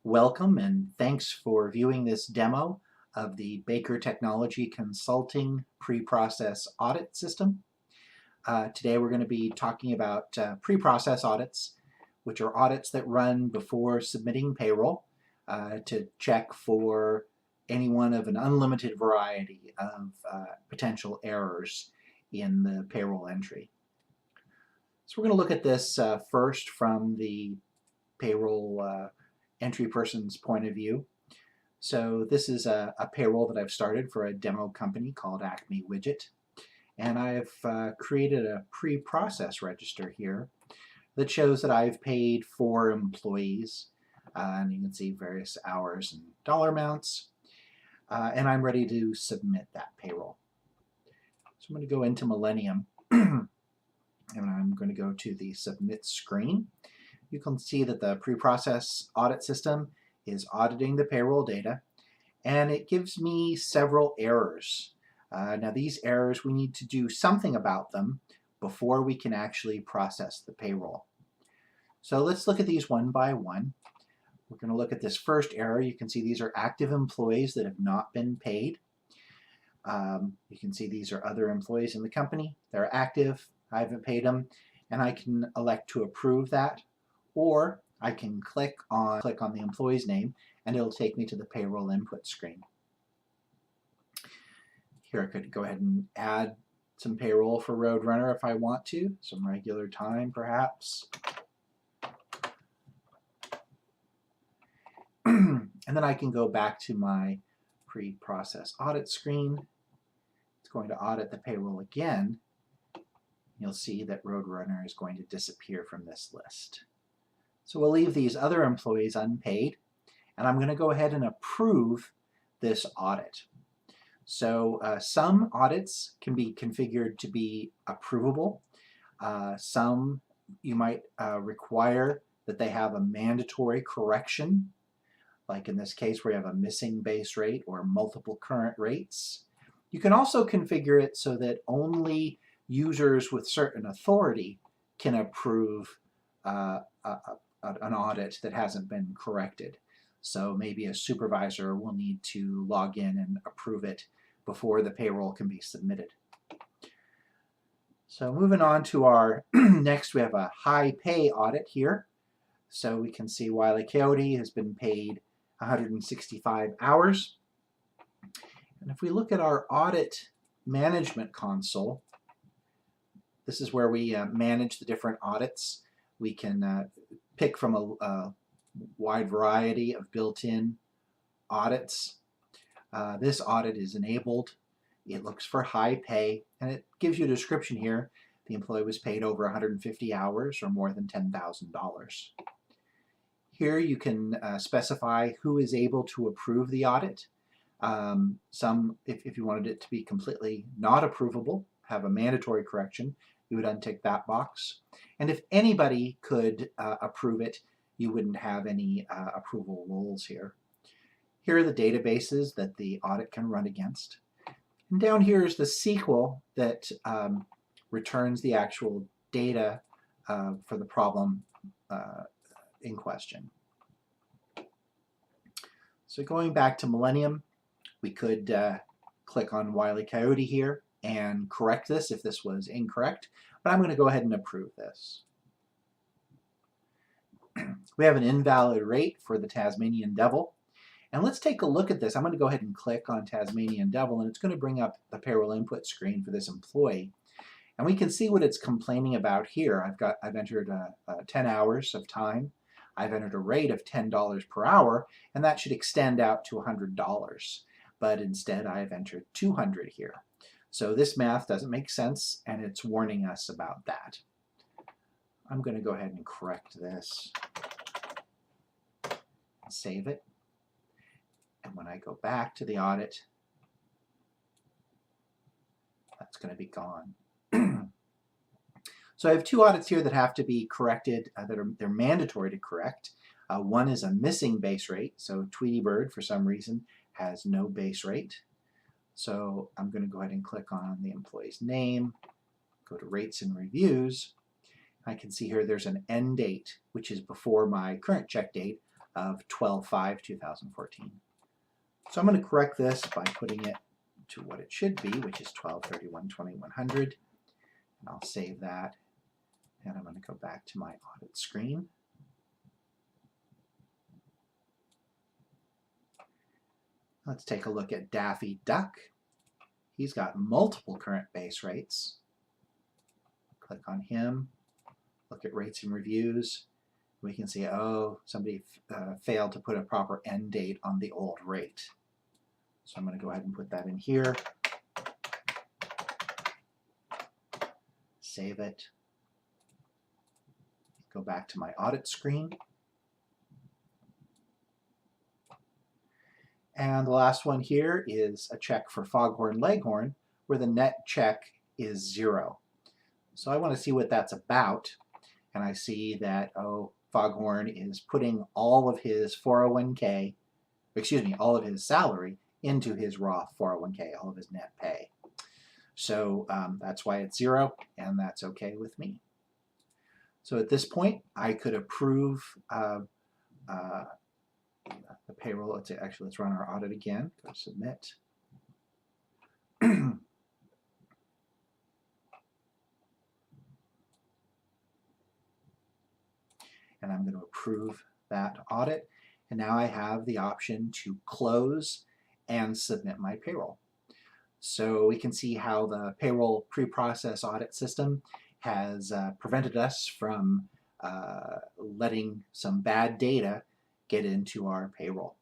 Welcome and thanks for viewing this demo of the Bogert Technology Consulting Pre-Process Audit System. Today we're going to be talking about pre-process audits, which are audits that run before submitting payroll to check for any one of an unlimited variety of potential errors in the payroll entry. So we're going to look at this first from the payroll entry person's point of view. So this is a payroll that I've started for a demo company called Acme Widget. And I've created a pre-process register here that shows that I've paid 4 employees. And you can see various hours and dollar amounts. And I'm ready to submit that payroll. So I'm going to go into Millennium and I'm going to go to the submit screen. You can see that the pre-process audit system is auditing the payroll data, and it gives me several errors. Now these errors, we need to do something about them before we can actually process the payroll. So let's look at these one by one. We're going to look at this first error. You can see these are active employees that have not been paid. You can see these are other employees in the company. They're active. I haven't paid them, and I can elect to approve that. Or I can click on the employee's name and it'll take me to the payroll input screen. Here I could go ahead and add some payroll for Roadrunner if I want to, some regular time perhaps. And then I can go back to my pre-process audit screen. It's going to audit the payroll again. You'll see that Roadrunner is going to disappear from this list. So we'll leave these other employees unpaid, and I'm going to go ahead and approve this audit. So some audits can be configured to be approvable. Some you might require that they have a mandatory correction, like in this case where you have a missing base rate or multiple current rates. You can also configure it so that only users with certain authority can approve an audit that hasn't been corrected. So maybe a supervisor will need to log in and approve it before the payroll can be submitted. So moving on to our next, we have a high pay audit here. So we can see Wile E. Coyote has been paid 165 hours. And if we look at our audit management console, this is where we manage the different audits. We can pick from a wide variety of built-in audits. This audit is enabled. It looks for high pay, and it gives you a description here. The employee was paid over 150 hours or more than $10,000. Here you can specify who is able to approve the audit. If you wanted it to be completely not approvable, have a mandatory correction, you would untick that box. And if anybody could approve it, you wouldn't have any approval rules here. Here are the databases that the audit can run against. And down here is the SQL that returns the actual data for the problem in question. So going back to Millennium, we could click on Wile E. Coyote here and correct this if this was incorrect, but I'm going to go ahead and approve this. We have an invalid rate for the Tasmanian Devil, and let's take a look at this. I'm going to go ahead and click on Tasmanian Devil, and it's going to bring up the payroll input screen for this employee, and we can see what it's complaining about here. I've entered 10 hours of time. I've entered a rate of $10 per hour, and that should extend out to $100, but instead I've entered 200 here. So this math doesn't make sense, and it's warning us about that. I'm going to go ahead and correct this. Save it. And when I go back to the audit, that's going to be gone. So I have 2 audits here that have to be corrected, they're mandatory to correct. One is a missing base rate, so Tweety Bird for some reason has no base rate. So I'm going to go ahead and click on the employee's name, go to Rates and Reviews. I can see here there's an end date, which is before my current check date of 12/5/2014. So I'm going to correct this by putting it to what it should be, which is 12/31/2100. And I'll save that. And I'm going to go back to my audit screen. Let's take a look at Daffy Duck. He's got multiple current base rates. Click on him, look at rates and reviews. We can see, oh, somebody failed to put a proper end date on the old rate. So I'm going to go ahead and put that in here. Save it. Go back to my audit screen. And the last one here is a check for Foghorn Leghorn, where the net check is 0. So I want to see what that's about. And I see that, oh, Foghorn is putting all of his 401k, excuse me, all of his salary into his Roth 401k, all of his net pay. So that's why it's 0, and that's okay with me. So at this point, I could approve the payroll. Let's run our audit again. Go submit. And I'm going to approve that audit. And now I have the option to close and submit my payroll. So we can see how the payroll pre-process audit system has prevented us from letting some bad data get into our payroll.